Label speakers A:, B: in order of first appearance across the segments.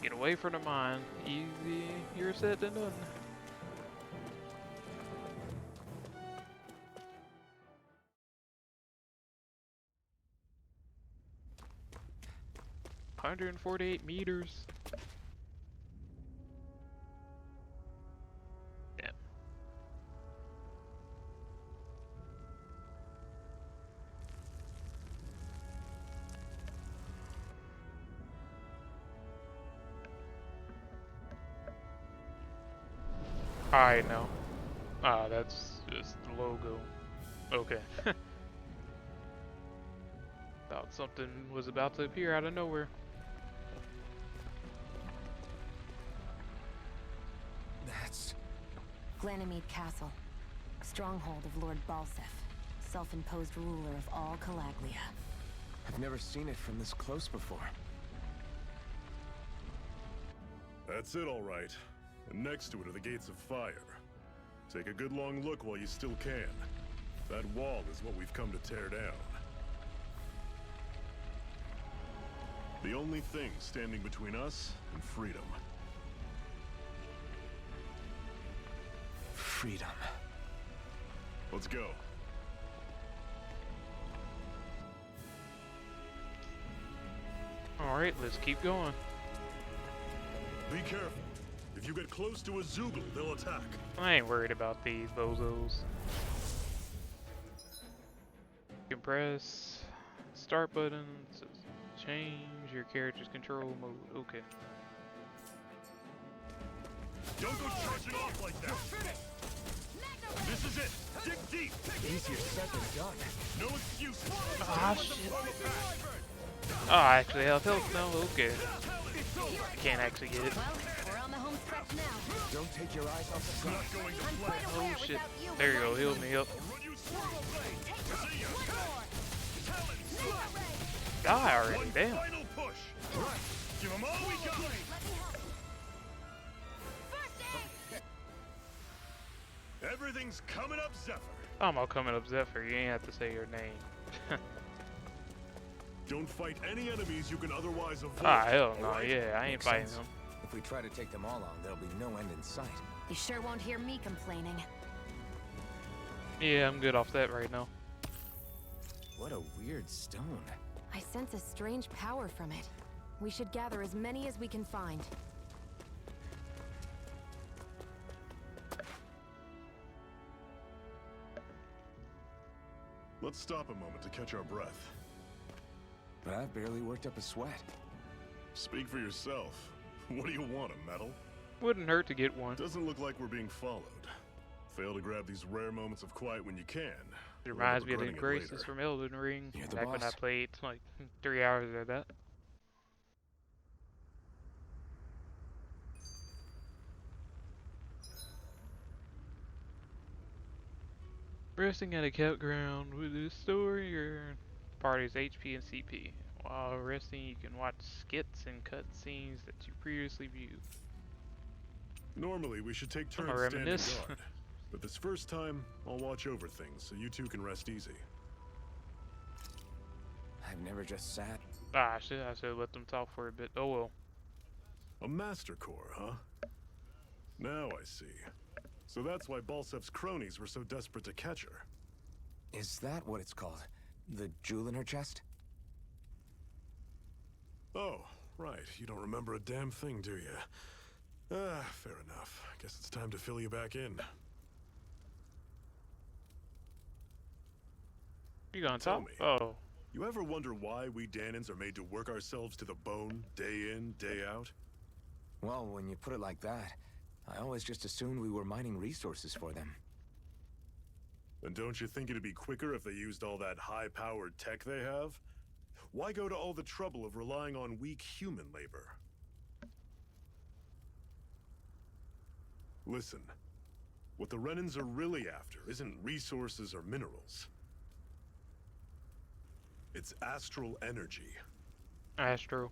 A: Get away from the mine. Easier said than done. $148 meters. Yeah. I know. Ah, that's just the logo. Okay. Thought something was about to appear out of nowhere.
B: That's...
C: Glanimede Castle, stronghold of Lord Balsef, self-imposed ruler of all Calaglia.
B: I've never seen it from this close before.
D: That's it, all right. And next to it are the Gates of Fire. Take a good long look while you still can. That wall is what we've come to tear down. The only thing standing between us and freedom.
B: Freedom.
D: Let's go.
A: Alright, let's keep going.
D: Be careful. If you get close to a Zoogle, they'll attack.
A: I ain't worried about these bozos. You can press start button to change your character's control mode. Okay.
D: Don't go charging off like that. This is it. Dig deep.
B: Easier said than done.
D: No excuses.
A: Ah, shit. Oh, actually, health now. Okay. I can't actually get it.
C: Well, we're on the home stretch now.
B: Don't take your eyes off the
D: Not
B: prize.
D: going to
C: I'm
D: play.
C: quite aware
A: Oh shit.
C: without you,
A: There you go, heal me up.
D: Run you swallow blade. See ya.
A: Die already,
D: One
A: damn.
D: final push. Right. Give them all we got. Everything's coming up, Zephyr.
A: I'm all coming up Zephyr, you ain't have to say your name.
D: Don't fight any enemies you can otherwise avoid.
A: Ah, hell no,
D: alright?
A: yeah, I ain't
B: Makes
A: fighting
B: sense.
A: him.
B: If we try to take them all on, there'll be no end in sight.
C: You sure won't hear me complaining.
A: Yeah, I'm good off that right now.
B: What a weird stone.
C: I sense a strange power from it. We should gather as many as we can find.
D: Let's stop a moment to catch our breath.
B: But I've barely worked up a sweat.
D: Speak for yourself. What do you want, a medal?
A: Wouldn't hurt to get one.
D: Doesn't look like we're being followed. Fail to grab these rare moments of quiet when you can.
A: It
D: You'll
A: reminds
D: end
A: me
D: up
A: of the
D: regretting it
A: Graces
D: later.
A: from Elden Ring.
B: You're the
A: Back when I
B: boss.
A: played like 3 hours of that. Resting at a campground with a story your party's HP and CP. While resting, you can watch skits and cutscenes that you previously viewed.
D: Normally, we should take
A: I'm
D: turns
A: gonna
D: standing
A: reminisce.
D: guard. But this first time, I'll watch over things so you two can rest easy.
B: I've never just sat.
A: Ah, I should let them talk for a bit. Oh well.
D: A Master Core, huh? Now I see. So that's why Balsef's cronies were so desperate to catch her.
B: Is that what it's called? The jewel in her chest?
D: Oh, right. You don't remember a damn thing, do you? Ah, fair enough. Guess it's time to fill you back in.
A: You gonna
D: Tell
A: talk?
D: me.
A: Oh.
D: You ever wonder why we Danans are made to work ourselves to the bone, day in, day out?
B: Well, when you put it like that, I always just assumed we were mining resources for them.
D: And don't you think it'd be quicker if they used all that high-powered tech they have? Why go to all the trouble of relying on weak human labor? Listen, what the Renans are really after isn't resources or minerals. It's astral energy.
A: Astro.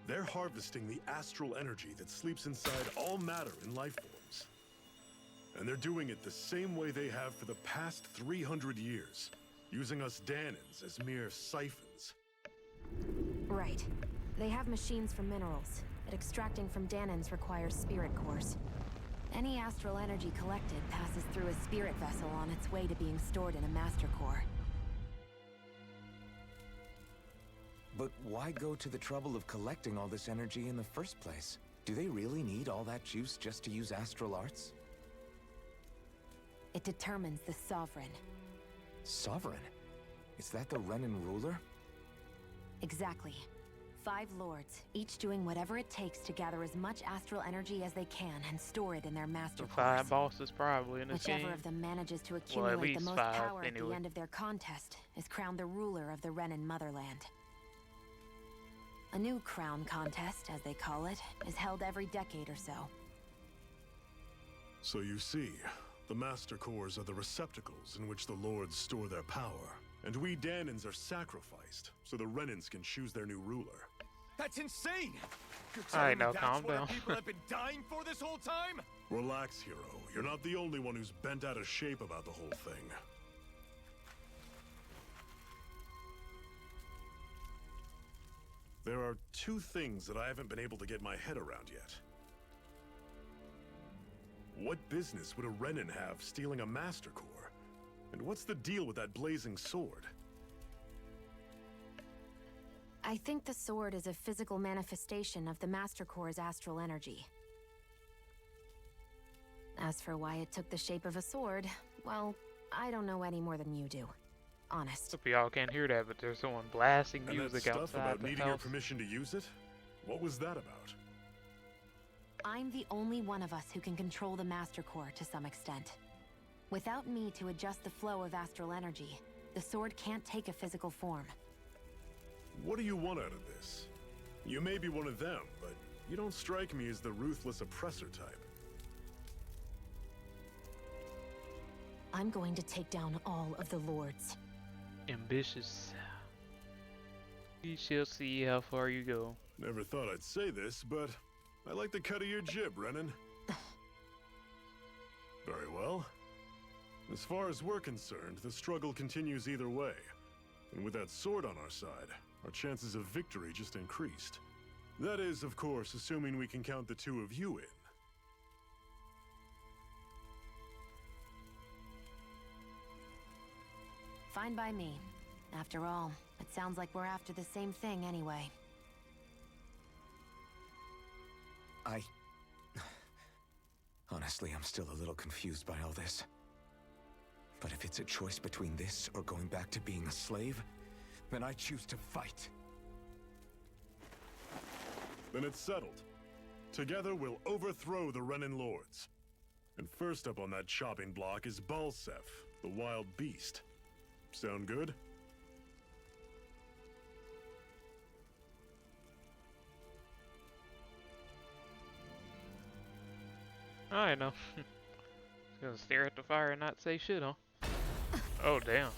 D: They're harvesting the astral energy that sleeps inside all matter in life forms. And they're doing it the same way they have for the past 300 years, using us Danans as mere siphons.
C: Right. They have machines for minerals, but extracting from Danans requires spirit cores. Any astral energy collected passes through a spirit vessel on its way to being stored in a master core.
B: But why go to the trouble of collecting all this energy in the first place? Do they really need all that juice just to use astral arts?
C: It determines the Sovereign.
B: Sovereign? Is that the Renan ruler?
C: Exactly. 5 lords, each doing whatever it takes to gather as much astral energy as they can and store it in their master
A: The
C: cores.
A: 5 bosses probably in this
C: Whichever
A: game.
C: of them manages to
A: Well, at
C: accumulate the
A: least
C: most
A: 5
C: power at
A: anyway.
C: the end of their contest is crowned the ruler of the Renan motherland. A new crown contest, as they call it, is held every decade or so.
D: So you see, the Master Cores are the receptacles in which the Lords store their power. And we Danans are sacrificed, so the Renans can choose their new ruler.
B: That's insane! You're
A: Alright,
B: telling me
A: now
B: that's
A: calm
B: what our
A: down.
B: people have been dying for this whole time?
D: Relax, hero. You're not the only one who's bent out of shape about the whole thing. There are 2 things that I haven't been able to get my head around yet. What business would a Renan have stealing a Master Core? And what's the deal with that blazing sword?
C: I think the sword is a physical manifestation of the Master Core's astral energy. As for why it took the shape of a sword, well, I don't know any more than you do. Honest.
A: Hope y'all can't hear that, but there's someone blasting
D: And that
A: music
D: stuff
A: outside
D: about
A: the
D: needing your
A: house.
D: permission to use it? What was that about?
C: I'm the only one of us who can control the Master Core to some extent. Without me to adjust the flow of astral energy, the sword can't take a physical form.
D: What do you want out of this? You may be one of them, but you don't strike me as the ruthless oppressor type.
C: I'm going to take down all of the lords.
A: Ambitious. We shall see how far you go.
D: Never thought I'd say this, but I like the cut of your jib, Renan. Very well. As far as we're concerned, the struggle continues either way. And with that sword on our side, our chances of victory just increased. That is, of course, assuming we can count the 2 of you in.
C: Fine by me. After all, it sounds like we're after the same thing anyway.
B: Honestly, I'm still a little confused by all this. But if it's a choice between this or going back to being a slave, then I choose to fight.
D: Then it's settled. Together we'll overthrow the Renan Lords. And first up on that chopping block is Balsef, the wild beast. Sound good?
A: I know. Just gonna stare at the fire and not say shit, huh? Oh, damn.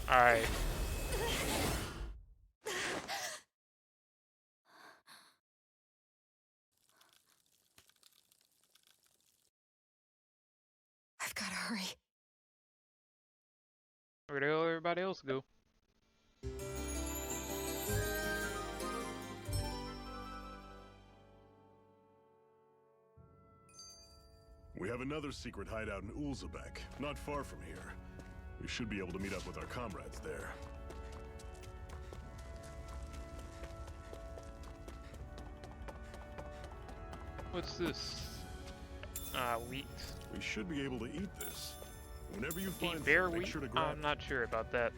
A: Alright.
C: I've gotta hurry.
A: Where the hell everybody else go?
D: We have another secret hideout in Ulzebek, not far from here. We should be able to meet up with our comrades there.
A: What's this? Wheat.
D: We should be able to eat this. Whenever you find
A: Eat bear
D: some, make
A: wheat?
D: sure to grab
A: I'm not sure about that.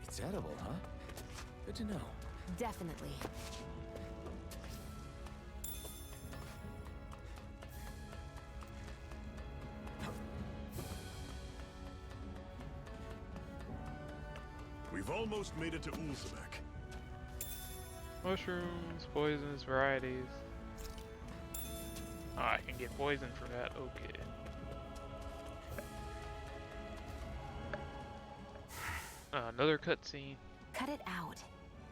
B: It's edible, huh? Good to know.
C: Definitely.
D: We've almost made it to Ulzebek.
A: Mushrooms, poisonous varieties. Oh, I can get poison for that. Okay. Another cutscene.
C: Cut it out.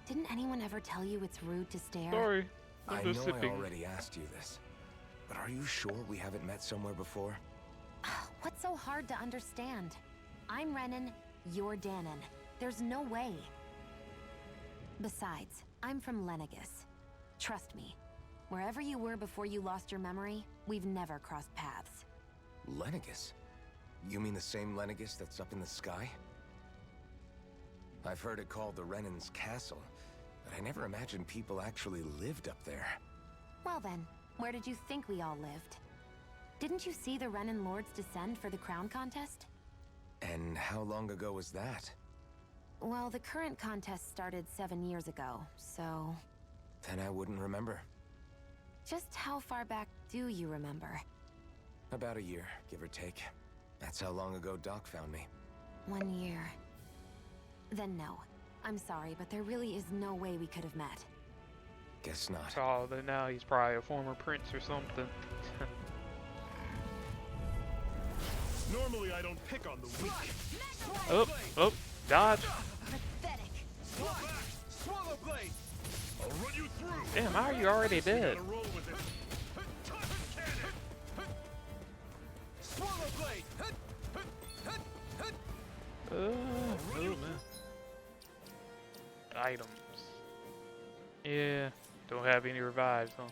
C: Didn't anyone ever tell you it's rude to stare?
A: Sorry.
B: I
A: I'm
B: know
A: just
B: I
A: sipping.
B: already asked you this, but are you sure we haven't met somewhere before?
C: What's so hard to understand? I'm Renan, you're Danan. There's no way. Besides, I'm from Lenegus. Trust me, wherever you were before you lost your memory, we've never crossed paths.
B: Lenegus? You mean the same Lenegus that's up in the sky? I've heard it called the Renan's Castle, but I never imagined people actually lived up there.
C: Well then, where did you think we all lived? Didn't you see the Renan Lords descend for the crown contest?
B: And how long ago was that?
C: Well, the current contest started 7 years ago, so...
B: Then I wouldn't remember.
C: Just how far back do you remember?
B: About a year, give or take. That's how long ago Doc found me.
C: 1 year. Then no. I'm sorry, but there really is no way we could have met.
B: Guess not.
A: So that now he's probably a former prince or something.
D: Normally I don't pick on the weak.
A: Oh, dodge.
C: Pathetic.
D: Swallow blade! I'll run you through!
A: Damn, how are you already dead?
D: Gotta roll with it. Cannon! Swallow blade!
A: Oh man. Items. Yeah, don't have any revives, huh?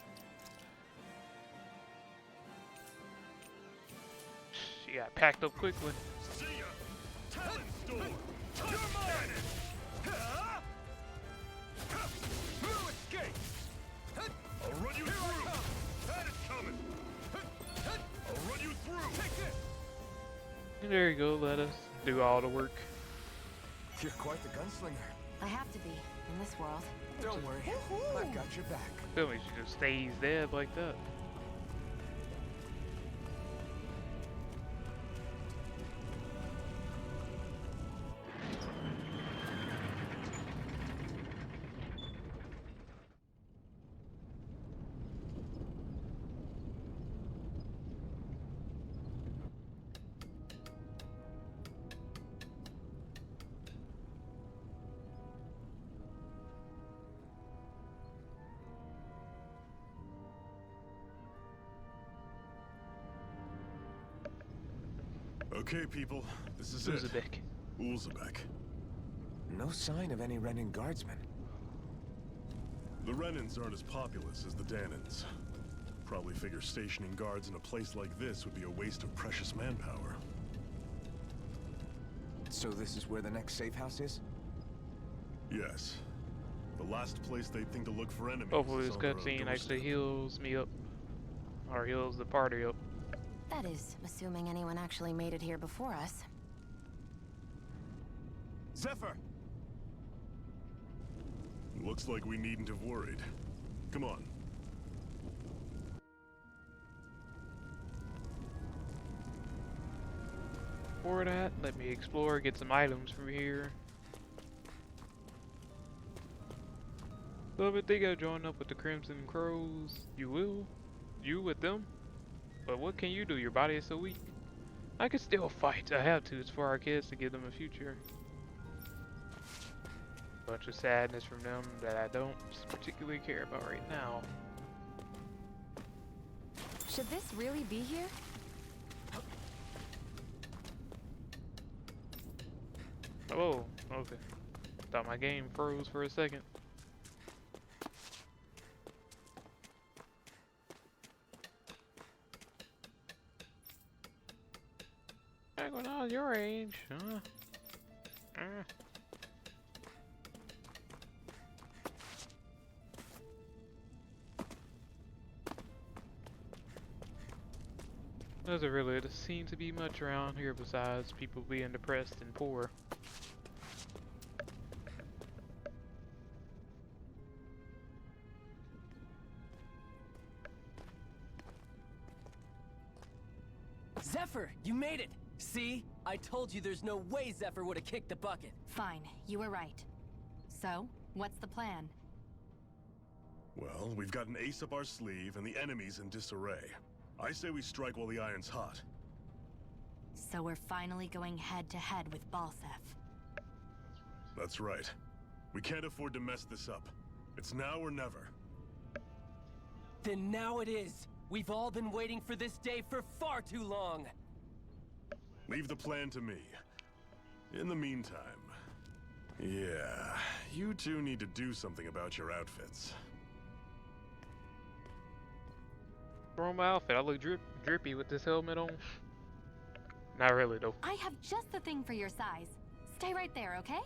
A: She got packed up quickly.
D: See ya! Talon storm! You're mine! No escape! I'll run you through! That is coming! I'll run you through! Take this!
A: And there you go, let us do all the work.
B: You're quite the gunslinger.
C: I have to be, in this world.
B: Don't worry, I've got your back.
A: Tell me she just stays dead like that.
D: Okay, people, this is it.
A: Uzbek.
D: Ulzebek.
B: No sign of any Renan guardsmen.
D: The Renans aren't as populous as the Danans. Probably figure stationing guards in a place like this would be a waste of precious manpower.
B: So this is where the next safe house is?
D: Yes. The last place they'd think to look for enemies.
A: Hopefully
D: is
A: this
D: on their own
A: cutscene actually
D: doorstep.
A: heals me up. Or heals the party up.
C: That is, assuming anyone actually made it here before us.
D: Zephyr! Looks like we needn't have worried. Come on.
A: Before that, let me explore, get some items from here. So if they go join up with the Crimson Crows, you will? You with them? But what can you do? Your body is so weak. I can still fight. I have to. It's for our kids to give them a future. Bunch of sadness from them that I don't particularly care about right now.
C: Should this really be here?
A: Oh, okay. Thought my game froze for a second. Back when I was your age, huh? Doesn't really seem to be much around here besides people being depressed and poor.
E: Zephyr, you made it! See? I told you there's no way Zephyr would have kicked the bucket.
C: Fine, you were right. So, what's the plan?
D: Well, we've got an ace up our sleeve and the enemy's in disarray. I say we strike while the iron's hot.
C: So we're finally going head-to-head with Balsef.
D: That's right. We can't afford to mess this up. It's now or never.
E: Then now it is! We've all been waiting for this day for far too long!
D: Leave the plan to me. In the meantime, Yeah, you two need to do something about your outfits.
A: Throw my outfit. I look drippy with this helmet on. Not really though.
C: I have just the thing for your size. Stay right there, okay?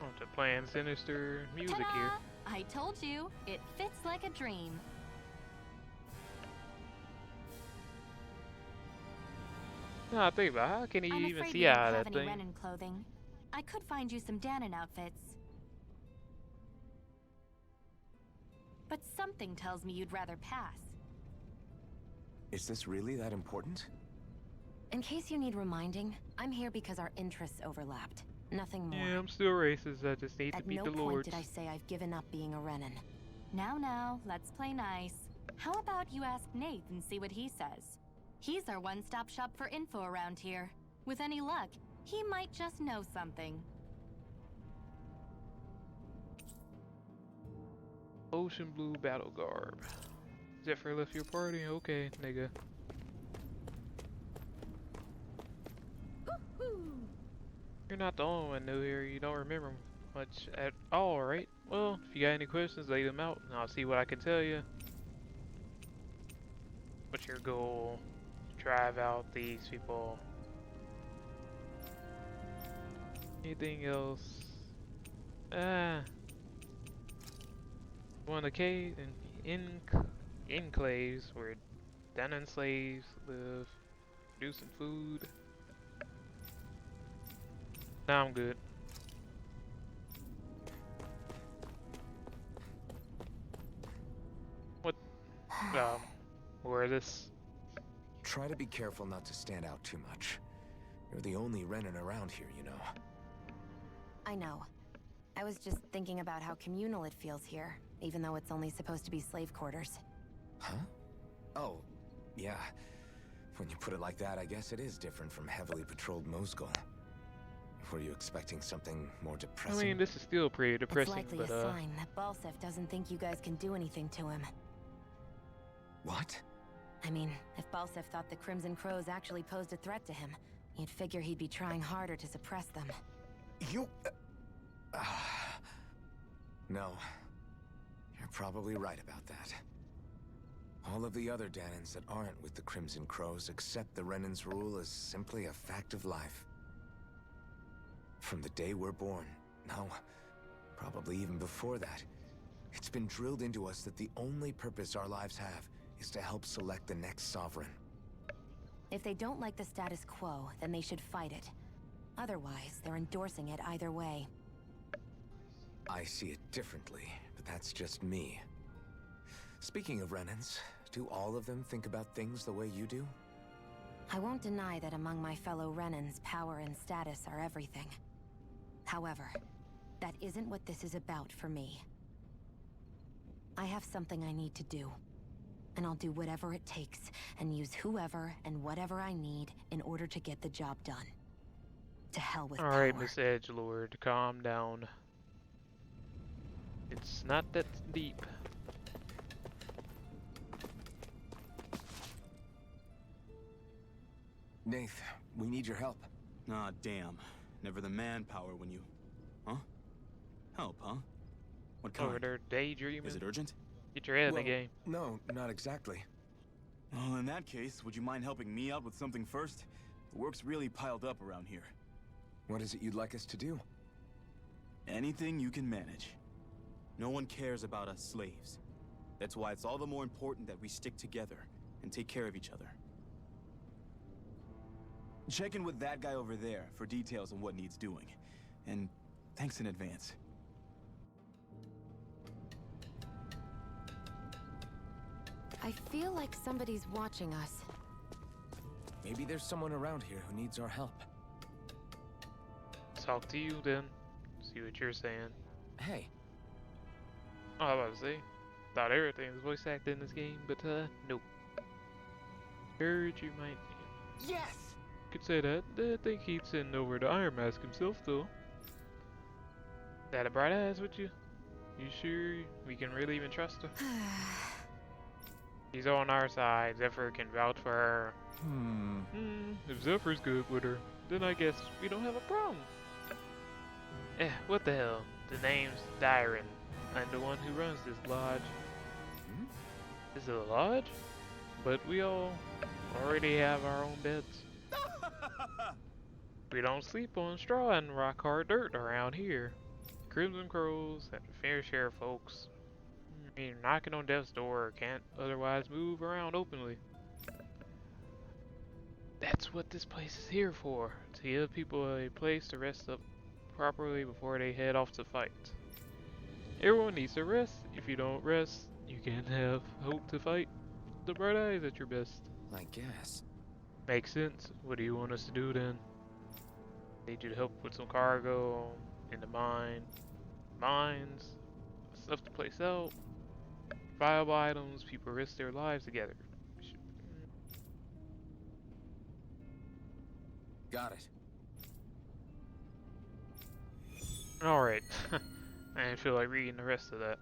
A: On to playing sinister music
C: Ta-da!
A: here.
C: I told you, it fits like a dream.
A: No, I think about how can he
C: I'm
A: even
C: afraid
A: see
C: we don't
A: out of
C: have
A: that
C: any
A: thing?
C: Renan clothing. I could find you some Danon outfits. But something tells me you'd rather pass.
B: Is this really that important?
C: In case you need reminding, I'm here because our interests overlapped. Nothing more.
A: Yeah, I'm still racist. I just need to
C: At
A: beat
C: no
A: the
C: point
A: lords.
C: did I say I've given up being a Renan. Now, let's play nice. How about you ask Nate and see what he says? He's our one-stop shop for info around here. With any luck, he might just know something.
A: Ocean blue battle garb. Zephyr left your party? Okay, nigga. You're not the only one new here. You don't remember much at all, right? Well, if you got any questions, lay them out, and I'll see what I can tell you. What's your goal? Drive out these people. Anything else? One of the caves and enclaves where Danon slaves live. Produce some food. Nah, I'm good. What? Where is this?
B: Try to be careful not to stand out too much. You're the only Renan around here, you know.
C: I know. I was just thinking about how communal it feels here, even though it's only supposed to be slave quarters.
B: Huh? Oh, yeah. When you put it like that, I guess it is different from heavily patrolled Mosgul. Were you expecting something more
A: I
B: depressing?
A: mean, this is still pretty
C: It's
A: depressing,
C: likely
A: but
C: a sign that Balsef doesn't think you guys can do anything to him.
B: What?
C: I mean, if Balsef thought the Crimson Crows actually posed a threat to him, you'd figure he'd be trying harder to suppress them.
B: You... No. You're probably right about that. All of the other Danons that aren't with the Crimson Crows accept the Renan's rule as simply a fact of life. From the day we're born, no, probably even before that, it's been drilled into us that the only purpose our lives have is to help select the next sovereign.
C: If they don't like the status quo, then they should fight it. Otherwise, they're endorsing it either way.
B: I see it differently, but that's just me. Speaking of Renans, do all of them think about things the way you do?
C: I won't deny that among my fellow Renans, power and status are everything. However, that isn't what this is about for me. I have something I need to do. And I'll do whatever it takes, and use whoever and whatever I need in order to get the job done. To hell with
A: alright,
C: power.
A: Miss Edgelord, calm down. It's not that deep.
B: Nath, we need your help.
F: Ah, damn. Never the manpower when you... Huh? Help, huh? What kind?
A: Over there daydreaming.
F: Is it urgent?
A: Get your head in
B: Well,
A: the game.
B: No, not exactly.
F: Well, in that case, would you mind helping me out with something first? The work's really piled up around here.
B: What is it you'd like us to do?
F: Anything you can manage. No one cares about us slaves. That's why it's all the more important that we stick together and take care of each other. Check in with that guy over there for details on what needs doing. And thanks in advance.
C: I feel like somebody's watching us.
B: Maybe there's someone around here who needs our help.
A: Talk to you then. See what you're saying.
B: Hey,
A: Oh, I was about to say. Thought everything was voice acted in this game, but nope. Heard you might.
B: yes!
A: Could say that. I think he'd send over to Iron Mask himself, though. That a bright eyes with you? You sure we can really even trust her? He's on our side. Zephyr can vouch for her. If Zephyr's good with her, then I guess we don't have a problem. What the hell? The name's Dyron. I'm the one who runs this lodge. Is it a lodge? But we all already have our own beds. We don't sleep on straw and rock hard dirt around here. Crimson Crows have a fair share of folks. Knocking on death's door can't otherwise move around openly. That's what this place is here for, to give people a place to rest up properly before they head off to fight. Everyone needs to rest. If you don't rest, you can't have hope to fight the bright eyes at your best.
B: I guess.
A: Makes sense. What do you want us to do then? Need you to help with some cargo in the mines, stuff to place out, viable items. People risk their lives together.
B: Got it.
A: Alright. I didn't feel like reading the rest of that.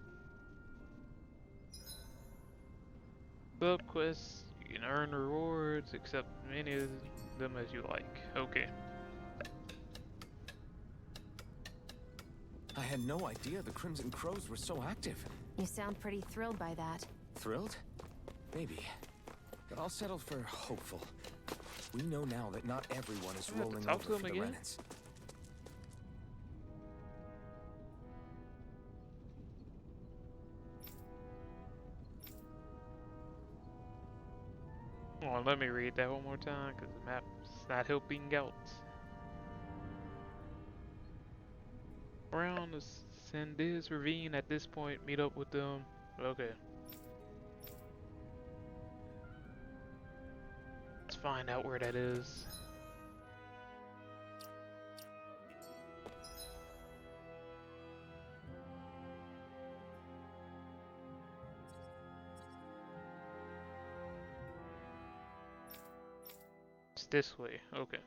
A: Sub quests, you can earn rewards, accept many of them as you like. Okay.
B: I had no idea the Crimson Crows were so active.
C: You sound pretty thrilled by that.
B: Thrilled? Maybe. But I'll settle for hopeful. We know now that not everyone is
A: You have to
B: rolling
A: talk
B: over
A: to them
B: for the
A: again?
B: Renans.
A: Oh, let me read that one more time, because the map's not helping out. Around the Sandiz Ravine at this point, meet up with them. Okay. Let's find out where that is. It's this way, okay.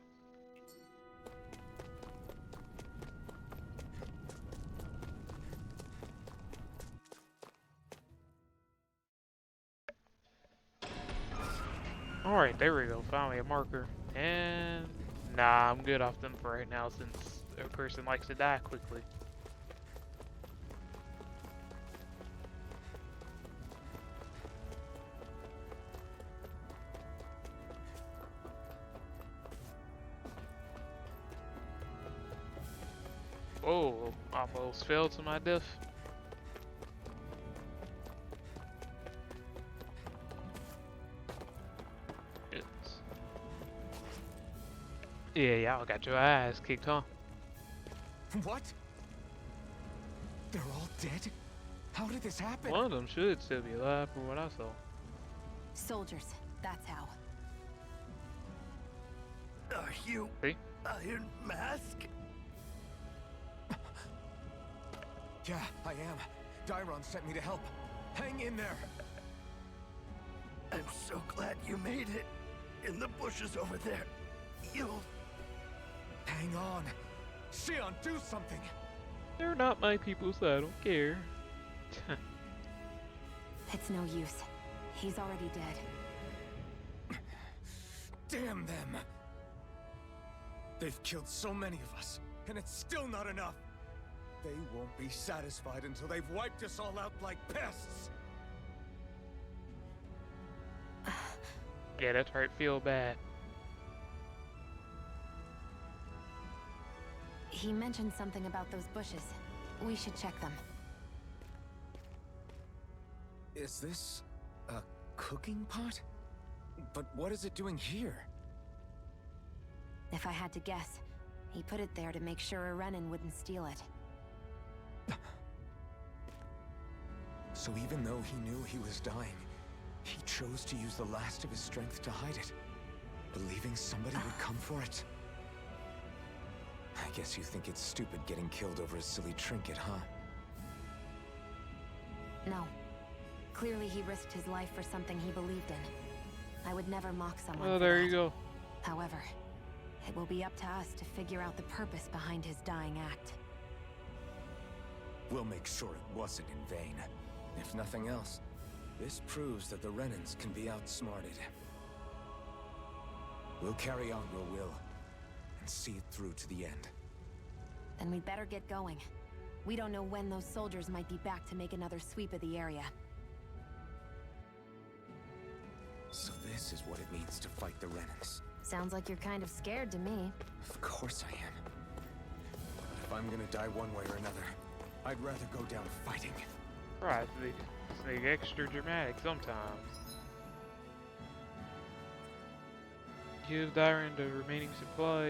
A: Alright, there we go. Finally a marker. And nah, I'm good off them for right now since a person likes to die quickly. Whoa, almost fell to my death. Yeah, y'all got your ass kicked, huh?
B: What? They're all dead? How did this happen?
A: One of them should still be alive from what I saw.
C: Soldiers, that's how.
G: Are you
A: See?
G: Iron Mask?
B: Yeah, I am. Dyron sent me to help. Hang in there.
G: I'm so glad you made it. In the bushes over there. You'll...
B: Hang on. Xion, do something.
A: They're not my people, so I don't care.
C: It's no use. He's already dead.
B: Damn them. They've killed so many of us, and it's still not enough. They won't be satisfied until they've wiped us all out like pests.
A: Yeah, that's right. Feel bad.
C: He mentioned something about those bushes. We should check them.
B: Is this a cooking pot? But what is it doing here?
C: If I had to guess, he put it there to make sure a Renan wouldn't steal it.
B: So even though he knew he was dying, he chose to use the last of his strength to hide it, believing somebody would come for it. I guess you think it's stupid getting killed over a silly trinket, huh?
C: No. Clearly he risked his life for something he believed in. I would never mock someone
A: Oh,
C: for
A: there
C: that.
A: you go.
C: However, it will be up to us to figure out the purpose behind his dying act.
B: We'll make sure it wasn't in vain. If nothing else, This proves that the Renans can be outsmarted. We'll carry out your will and see it through to the end.
C: Then we'd better get going. We don't know when those soldiers might be back to make another sweep of the area.
B: So this is what it means to fight the Renans.
C: Sounds like you're kind of scared to me.
B: Of course I am. But if I'm gonna die one way or another, I'd rather go down fighting.
A: Right, it's like extra dramatic sometimes. Give Dyrun the remaining supplies.